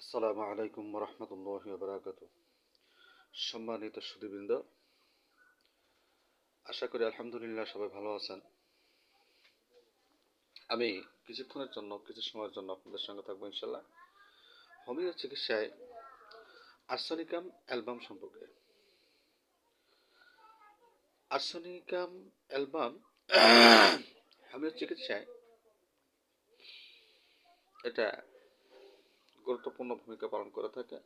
আসসালামু আলাইকুম রহমতুল্লাহি ওয়া বারাকাতুহু। সম্মানিত সুধীবৃন্দ, আশা করি আলহামদুলিল্লাহ সবাই ভালো আছেন। আমি কিছু সময়ের জন্য আপনাদের সঙ্গে থাকবো ইনশাল্লাহ হোমিও চিকিৎসায় আর্সেনিকাম অ্যালবাম সম্পর্কে। আর্সেনিকাম অ্যালবাম হোমিও চিকিৎসায় এটা গুরুত্বপূর্ণ ভূমিকা পালন করে থাকে।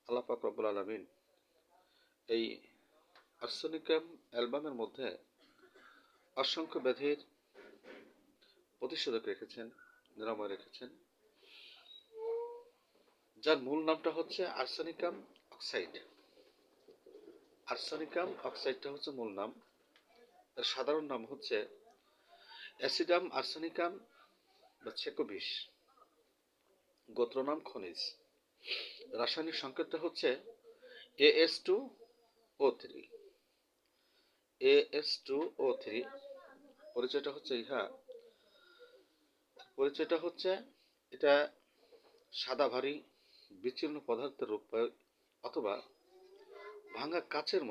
আল্লাহ পাক রব্বুল আলামিন এই আর্সেনিকাম অ্যালবামের মধ্যে অসংখ্য ব্যাধির প্রতিষেধক রেখেছেন, নিরাময় রেখেছেন, যার মূল নামটা হচ্ছে আর্সেনিকাম অক্সাইড। আর্সেনিকাম অক্সাইডটা হচ্ছে মূল নাম। এর সাধারণ নাম হচ্ছে অ্যাসিডাম আর্সেনিকাম বা ছেকোবিষ, গোত্রনাম খনিজ। রাসায়নিক সংকেতটা হচ্ছে AS2O3। AS2O3 পরিচয়টা হচ্ছে এটা সাদা ভারী বিচ্ছিন্ন পদার্থের রূপ অথবা ভাঙা কাচের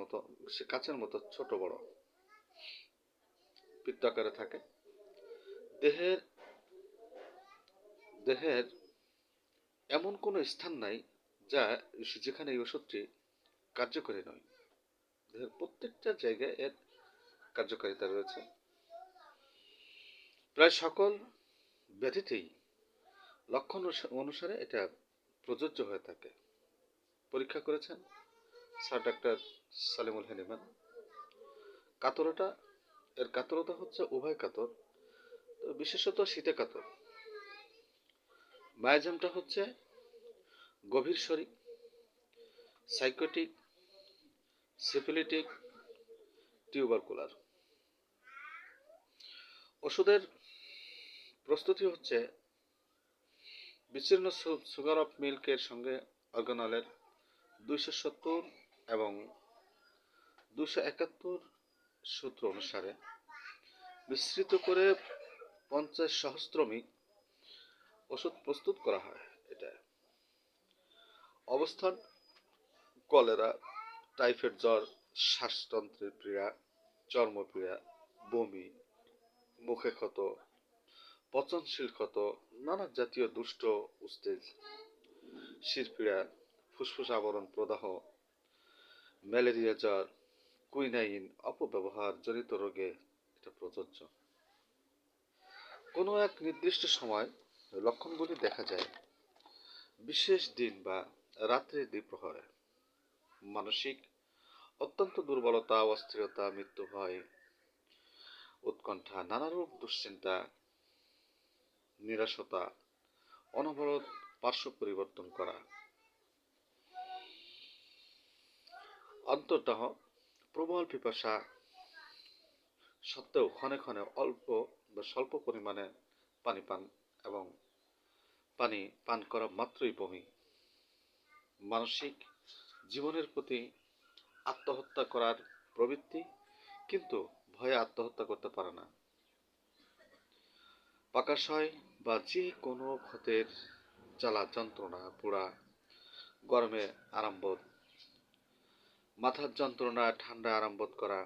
মতো ছোট বড় বৃত্তাকারে থাকে। দেহের দেহের এমন কোনো স্থান নাই যেখানে এই ওষুধটি কার্যকরী নয়। দেহের প্রত্যেকটা জায়গায় এর কার্যকারিতা রয়েছে। প্রায় সকল ব্যাধিতেই লক্ষণ অনুসারে এটা প্রযোজ্য হয়ে থাকে। পরীক্ষা করেছেন স্যার ডাক্তার সালিমুল হানিমান। কাতরতা হচ্ছে উভয় কাতর, বিশেষত শীতে কাতর। মায়াজামটা হচ্ছে গভীর শরীর, সাইকোটিক, সিফিলিটিক, টিউবারকুলার। ওষুধের প্রস্তুতি হচ্ছে বিচ্ছিন্ন সুগার অফ মিল্কের সঙ্গে অর্গানলের 270 এবং 271 সূত্র অনুসারে মিশ্রিত করে 50 সহস্রমিক ওষুধ প্রস্তুত করা হয়। এটা অবস্থান কলেরা, টাইফয়েড জ্বর, শ্বাসতন্ত্রের পীড়া, চর্মপীড়া, বমি, মুখে ক্ষত, পচনশীল ক্ষত, নানা জাতীয় দুষ্ট উস্তেজ, শিরপীড়া, ফুসফুস আবরণ প্রদাহ, ম্যালেরিয়া জ্বর, কুইনাইন অপব্যবহার জনিত রোগে এটা প্রযোজ্য। কোনো এক নির্দিষ্ট সময় লক্ষণগুলি দেখা যায় বিশেষ দিন বা রাত্রির দ্বিপ্রহরে। মানসিক অত্যন্ত দুর্বলতা, অস্থিরতা, মৃত্যু ভয়, উৎকণ্ঠা, নানারূপ দুশ্চিন্তা, নিরাশতা, অনবরত পার্শ্ব পরিবর্তন করা, অন্তর্দাহ, প্রবল পিপাসা সত্ত্বেও ক্ষণে ক্ষণে অল্প বা স্বল্প পরিমাণে পানি পান করা মাত্রই বমি, মানসিক জীবনের প্রতি আত্মহত্যা করার প্রবৃত্তি, কিন্তু ভয়ে আত্মহত্যা করতে পারে না, পাকাশয় বা যে কোনো ক্ষতের জ্বালা যন্ত্রণা, পোড়া, গরমে আরামবোধ, মাথার যন্ত্রণা, ঠান্ডা আরামবোধ করা,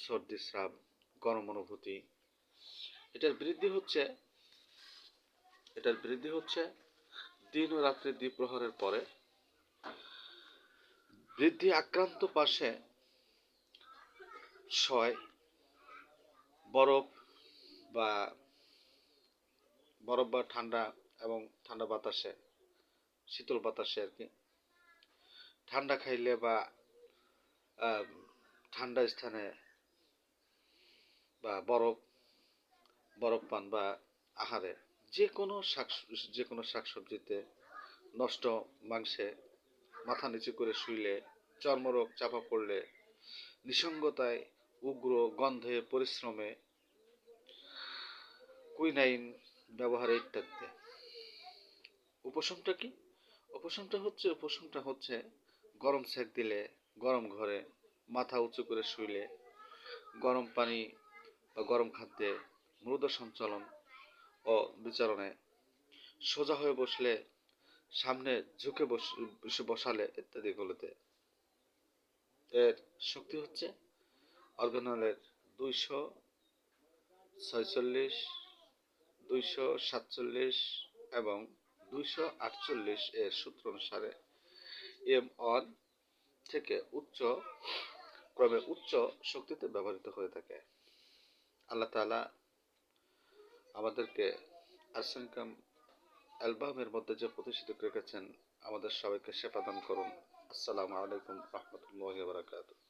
সর্দি স্রাব, গরম অনুভূতি। এটার বৃদ্ধি হচ্ছে দিন ও রাত্রি দ্বিপ্রহরের পরে। বৃদ্ধি আক্রান্ত পাশে শয় বরফ বা ঠান্ডা এবং ঠান্ডা বাতাসে, শীতল বাতাসে আর কি। ঠান্ডা খাইলে বা ঠান্ডা স্থানে বা বরফ পান বা আহারে, যে কোনো শাকসবজিতে, নষ্ট মাংসে, মাথা নিচু করে শুইলে, চর্মরোগ চাপা পড়লে, নিসঙ্গতায়, উগ্র গন্ধে, পরিশ্রমে, কুইনাইন ব্যবহারে ইত্যাদিতে। উপশমটা কি? উপশমটা হচ্ছে গরম সেক দিলে, গরম ঘরে, মাথা উঁচু করে শুইলে, গরম পানি বা গরম খাদ্যে, মৃদ সঞ্চালন ও বিচারণে, সোজা হয়ে বসলে, সামনে ঝুঁকে বসালে ইত্যাদিগুলোতে এর শক্তি হচ্ছে অর্গানলের 246, 247 এবং 248 এর সূত্র অনুসারে M1 থেকে ক্রমে উচ্চ শক্তিতে ব্যবহৃত হয়ে থাকে। আল্লাহ তাআলা আমাদেরকে আরসানিকাম অ্যালবামের মধ্যে যে প্রতিষেধক রেখেছেন আমাদের সবাইকে শেফা দান করুন। আসসালামু আলাইকুম রহমতুল্লাহি ওয়া বারাকাতুহু।